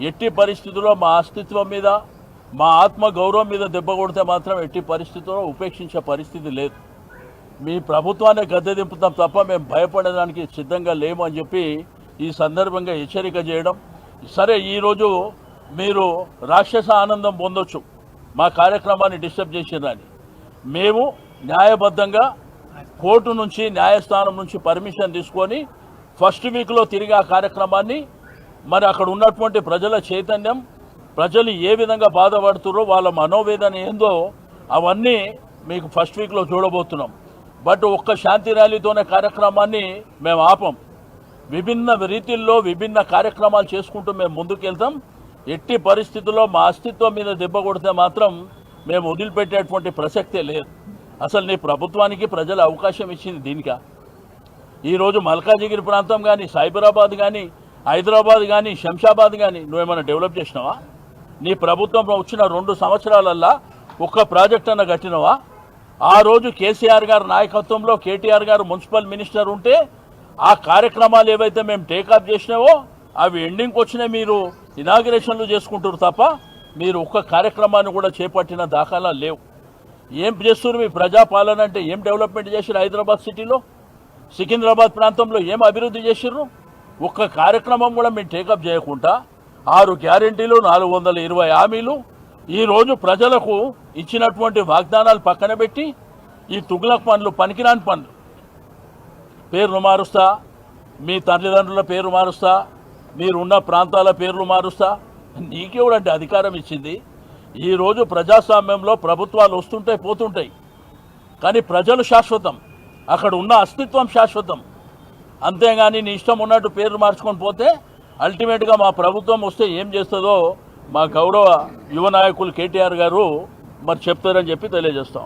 ఎట్టి పరిస్థితుల్లో మా అస్తిత్వం మీద మా ఆత్మ గౌరవం మీద దెబ్బ కొడితే మాత్రం ఎట్టి పరిస్థితుల్లో ఉపేక్షించే పరిస్థితి లేదు. మీ ప్రభుత్వాన్ని గద్దె దింపుతాం తప్ప మేము భయపడడానికి సిద్ధంగా లేము అని చెప్పి ఈ సందర్భంగా హెచ్చరిక చేయడం. సరే, ఈరోజు మీరు రాక్షస ఆనందం పొందొచ్చు మా కార్యక్రమాన్ని డిస్టర్బ్ చేసిరని. మేము న్యాయబద్ధంగా కోర్టు నుంచి న్యాయస్థానం నుంచి పర్మిషన్ తీసుకొని ఫస్ట్ వీక్లో తిరిగి ఆ కార్యక్రమాన్ని మరి అక్కడ ఉన్నటువంటి ప్రజల చైతన్యం, ప్రజలు ఏ విధంగా బాధపడుతున్నారో వాళ్ళ మనోవేదన ఏందో అవన్నీ మీకు ఫస్ట్ వీక్లో చూడబోతున్నాం. బట్ ఒక్క శాంతి ర్యాలీతోనే కార్యక్రమాన్ని మేము ఆపం. విభిన్న రీతిల్లో విభిన్న కార్యక్రమాలు చేసుకుంటూ మేము ముందుకెళ్తాం. ఎట్టి పరిస్థితుల్లో మా అస్తిత్వం మీద దెబ్బ కొడితే మాత్రం మేము వదిలిపెట్టేటువంటి ప్రసక్తే లేదు. అసలు నీ ప్రభుత్వానికి ప్రజలు అవకాశం ఇచ్చింది దీనికా? ఈరోజు మల్కాజిగిరి ప్రాంతం కానీ, సైబరాబాద్ కానీ, హైదరాబాద్ కానీ, శంషాబాద్ కానీ నువ్వేమైనా డెవలప్ చేసినావా? నీ ప్రభుత్వం వచ్చిన 2 సంవత్సరాలల్లా ఒక్క ప్రాజెక్ట్ అన్న కట్టినవా? ఆ రోజు కేసీఆర్ గారి నాయకత్వంలో కేటీఆర్ గారు మున్సిపల్ మినిస్టర్ ఉంటే ఆ కార్యక్రమాలు ఏవైతే మేము టేకప్ చేసినావో అవి ఎండింగ్కి వచ్చినా మీరు ఇనాగ్రేషన్లు చేసుకుంటారు తప్ప మీరు ఒక్క కార్యక్రమాన్ని కూడా చేపట్టిన దాఖలాలు లేవు. ఏం చేస్తున్నారు మీ ప్రజాపాలన అంటే? ఏం డెవలప్మెంట్ చేసిరు హైదరాబాద్ సిటీలో, సికింద్రాబాద్ ప్రాంతంలో ఏం అభివృద్ధి చేసిర్రు? ఒక్క కార్యక్రమం కూడా మేము టేకప్ చేయకుండా 6 గ్యారెంటీలు, 420 హామీలు ఈరోజు ప్రజలకు ఇచ్చినటువంటి వాగ్దానాలు పక్కన పెట్టి ఈ తుగ్లక్ పనులు, పనికిరాని పనులు, పేర్లు మారుస్తా, మీ తల్లిదండ్రుల పేరు మారుస్తా, మీరున్న ప్రాంతాల పేర్లు మారుస్తా. నీకెవడంటే అధికారం ఇచ్చింది? ఈరోజు ప్రజాస్వామ్యంలో ప్రభుత్వాలు వస్తుంటాయి పోతుంటాయి, కానీ ప్రజలు శాశ్వతం, అక్కడ ఉన్న అస్తిత్వం శాశ్వతం. అంతేగాని నీ ఇష్టం ఉన్నట్టు పేర్లు మార్చుకొని పోతే అల్టిమేట్గా మా ప్రభుత్వం వస్తే ఏం చేస్తుందో మా గౌరవ యువ నాయకులు కేటీఆర్ గారు మరి చెప్తారని చెప్పి తెలియజేస్తాం.